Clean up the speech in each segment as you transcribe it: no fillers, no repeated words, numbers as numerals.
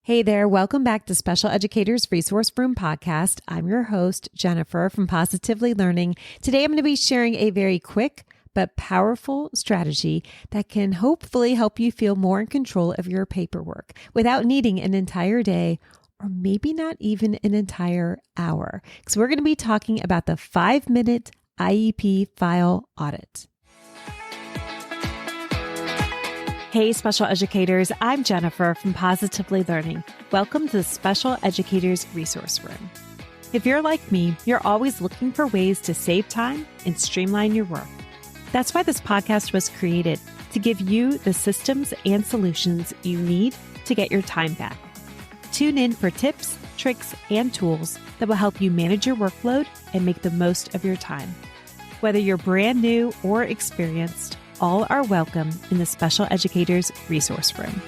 Hey there, welcome back to Special Educators Resource Room podcast. I'm your host, Jennifer from Positively Learning. Today I'm going to be sharing a very quick but powerful strategy that can hopefully help you feel more in control of your paperwork without needing an entire day or maybe not even an entire hour. So we're going to be talking about the 5-Minute IEP File Audit. Hey, special educators, I'm Jennifer from Positively Learning. Welcome to the Special Educators Resource Room. If you're like me, you're always looking for ways to save time and streamline your work. That's why this podcast was created, to give you the systems and solutions you need to get your time back. Tune in for tips, tricks, and tools that will help you manage your workload and make the most of your time. Whether you're brand new or experienced, all are welcome in the Special Educators Resource Room.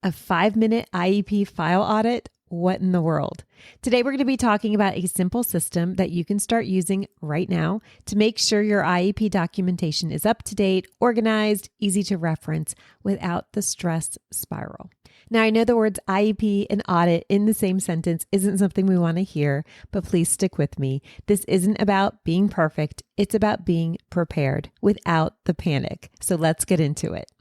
A 5-minute IEP file audit? What in the world? Today, we're going to be talking about a simple system that you can start using right now to make sure your IEP documentation is up to date, organized, easy to reference without the stress spiral. Now, I know the words IEP and audit in the same sentence isn't something we want to hear, but please stick with me. This isn't about being perfect. It's about being prepared without the panic. So let's get into it.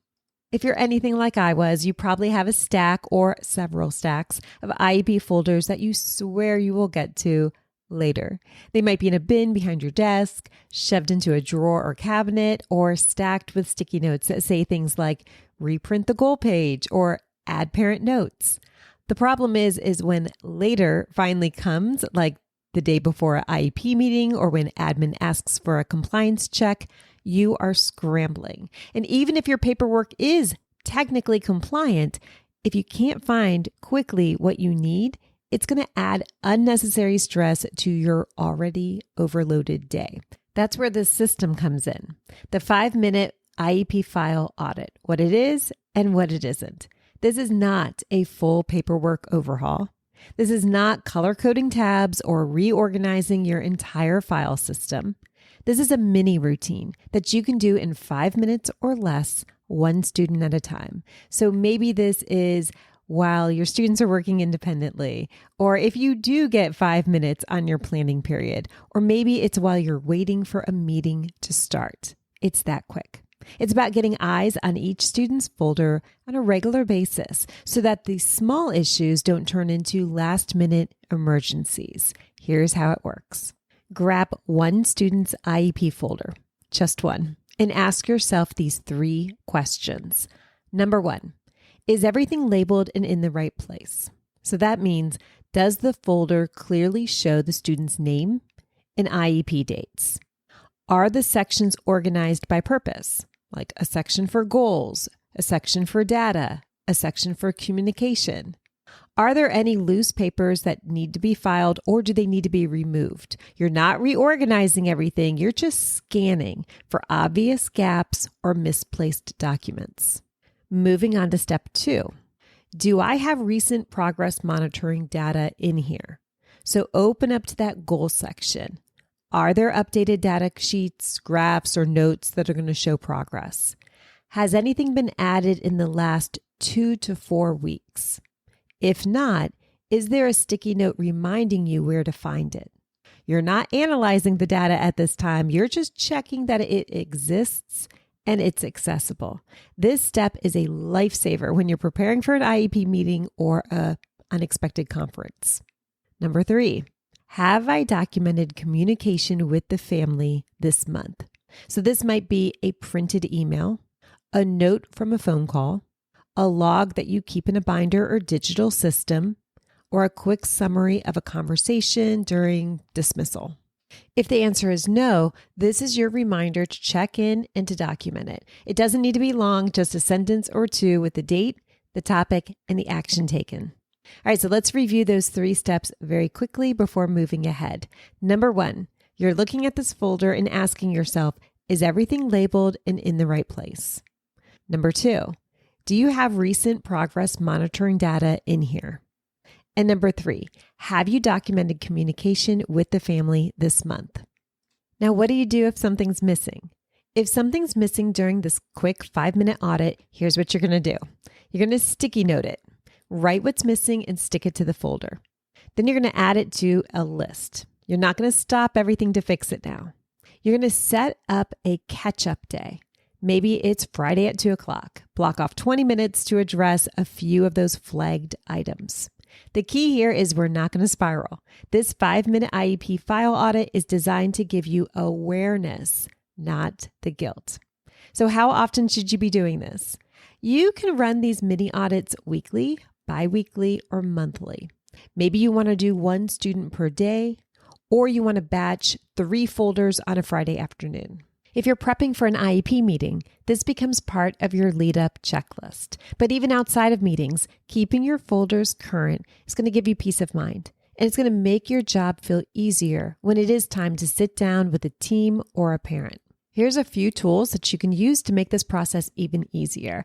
If you're anything like I was, you probably have a stack or several stacks of IEP folders that you swear you will get to later. They might be in a bin behind your desk, shoved into a drawer or cabinet, or stacked with sticky notes that say things like reprint the goal page or add parent notes. The problem is when later finally comes, like the day before an IEP meeting or when admin asks for a compliance check, you are scrambling. And even if your paperwork is technically compliant, if you can't find quickly what you need, it's going to add unnecessary stress to your already overloaded day. That's where the system comes in. The 5-minute IEP file audit, what it is and what it isn't. This is not a full paperwork overhaul. This is not color coding tabs or reorganizing your entire file system. This is a mini routine that you can do in 5 minutes or less, one student at a time. So maybe this is while your students are working independently, or if you do get 5 minutes on your planning period, or maybe it's while you're waiting for a meeting to start. It's that quick. It's about getting eyes on each student's folder on a regular basis so that the small issues don't turn into last-minute emergencies. Here's how it works. Grab one student's IEP folder, just one, and ask yourself these 3 questions. Number 1, is everything labeled and in the right place? So that means, does the folder clearly show the student's name and IEP dates? Are the sections organized by purpose? Like a section for goals, a section for data, a section for communication? Are there any loose papers that need to be filed or do they need to be removed? You're not reorganizing everything. You're just scanning for obvious gaps or misplaced documents. Moving on to step 2. Do I have recent progress monitoring data in here? So open up to that goal section. Are there updated data sheets, graphs, or notes that are going to show progress? Has anything been added in the last 2 to 4 weeks? If not, is there a sticky note reminding you where to find it? You're not analyzing the data at this time. You're just checking that it exists and it's accessible. This step is a lifesaver when you're preparing for an IEP meeting or an unexpected conference. Number 3. Have I documented communication with the family this month? So this might be a printed email, a note from a phone call, a log that you keep in a binder or digital system, or a quick summary of a conversation during dismissal. If the answer is no, this is your reminder to check in and to document it. It doesn't need to be long, just a sentence or 2 with the date, the topic, and the action taken. All right, so let's review those 3 steps very quickly before moving ahead. Number 1, you're looking at this folder and asking yourself, is everything labeled and in the right place? Number 2, do you have recent progress monitoring data in here? And number 3, have you documented communication with the family this month? Now, what do you do if something's missing? If something's missing during this quick 5-minute audit, here's what you're going to do. You're going to sticky note it. Write what's missing and stick it to the folder. Then you're going to add it to a list. You're not going to stop everything to fix it now. You're going to set up a catch-up day. Maybe it's Friday at 2 o'clock. Block off 20 minutes to address a few of those flagged items. The key here is we're not going to spiral. This 5-minute IEP file audit is designed to give you awareness, not the guilt. So how often should you be doing this? You can run these mini audits weekly, bi-weekly, or monthly. Maybe you want to do one student per day, or you want to batch 3 folders on a Friday afternoon. If you're prepping for an IEP meeting, this becomes part of your lead-up checklist. But even outside of meetings, keeping your folders current is going to give you peace of mind. And it's going to make your job feel easier when it is time to sit down with a team or a parent. Here's a few tools that you can use to make this process even easier.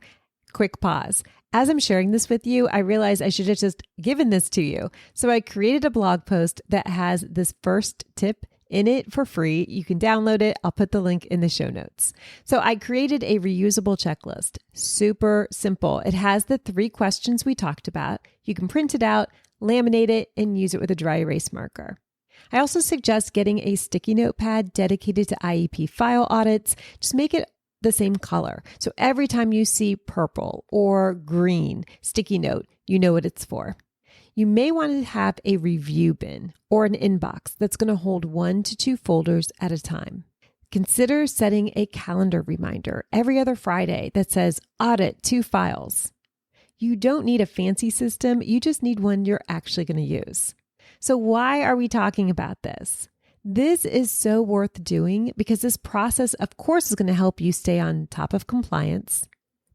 Quick pause. As I'm sharing this with you, I realized I should have just given this to you. So I created a blog post that has this first tip in it for free. You can download it. I'll put the link in the show notes. So I created a reusable checklist. Super simple. It has the 3 questions we talked about. You can print it out, laminate it, and use it with a dry erase marker. I also suggest getting a sticky notepad dedicated to IEP file audits. Just make it the same color. So every time you see purple or green sticky note, you know what it's for. You may want to have a review bin or an inbox that's going to hold 1 to 2 folders at a time. Consider setting a calendar reminder every other Friday that says audit 2 files. You don't need a fancy system. You just need one you're actually going to use. So why are we talking about this? This is so worth doing because this process, of course, is going to help you stay on top of compliance,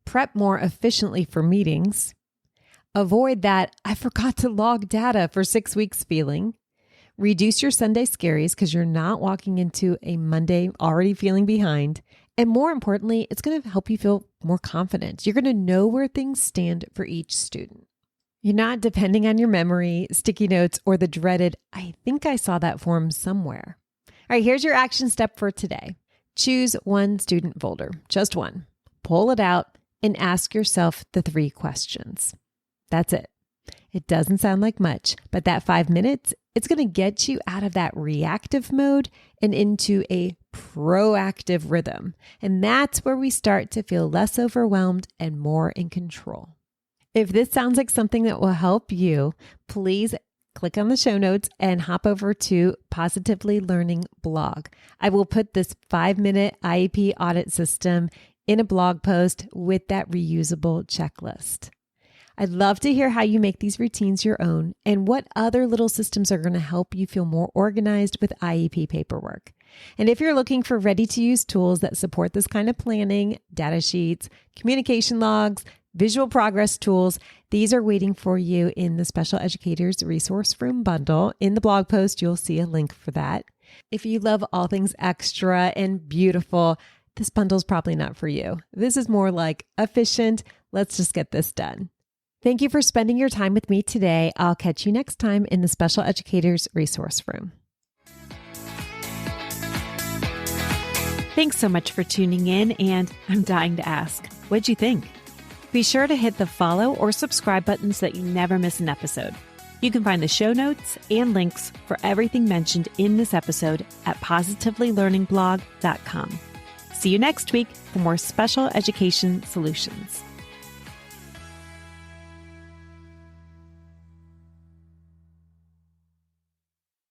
prep more efficiently for meetings, avoid that I forgot to log data for 6 weeks feeling, reduce your Sunday scaries because you're not walking into a Monday already feeling behind, and more importantly, it's going to help you feel more confident. You're going to know where things stand for each student. You're not depending on your memory, sticky notes, or the dreaded, I think I saw that form somewhere. All right, here's your action step for today. Choose one student folder, just one. Pull it out and ask yourself the 3 questions. That's it. It doesn't sound like much, but that 5 minutes, it's going to get you out of that reactive mode and into a proactive rhythm. And that's where we start to feel less overwhelmed and more in control. If this sounds like something that will help you, please click on the show notes and hop over to Positively Learning blog. I will put this 5-minute IEP audit system in a blog post with that reusable checklist. I'd love to hear how you make these routines your own and what other little systems are going to help you feel more organized with IEP paperwork. And if you're looking for ready-to-use tools that support this kind of planning, data sheets, communication logs, visual progress tools, these are waiting for you in the Special Educators Resource Room bundle. In the blog post, you'll see a link for that. If you love all things extra and beautiful, this bundle's probably not for you. This is more like efficient. Let's just get this done. Thank you for spending your time with me today. I'll catch you next time in the Special Educators Resource Room. Thanks so much for tuning in, and I'm dying to ask, what'd you think? Be sure to hit the follow or subscribe buttons so that you never miss an episode. You can find the show notes and links for everything mentioned in this episode at positivelylearningblog.com. See you next week for more special education solutions.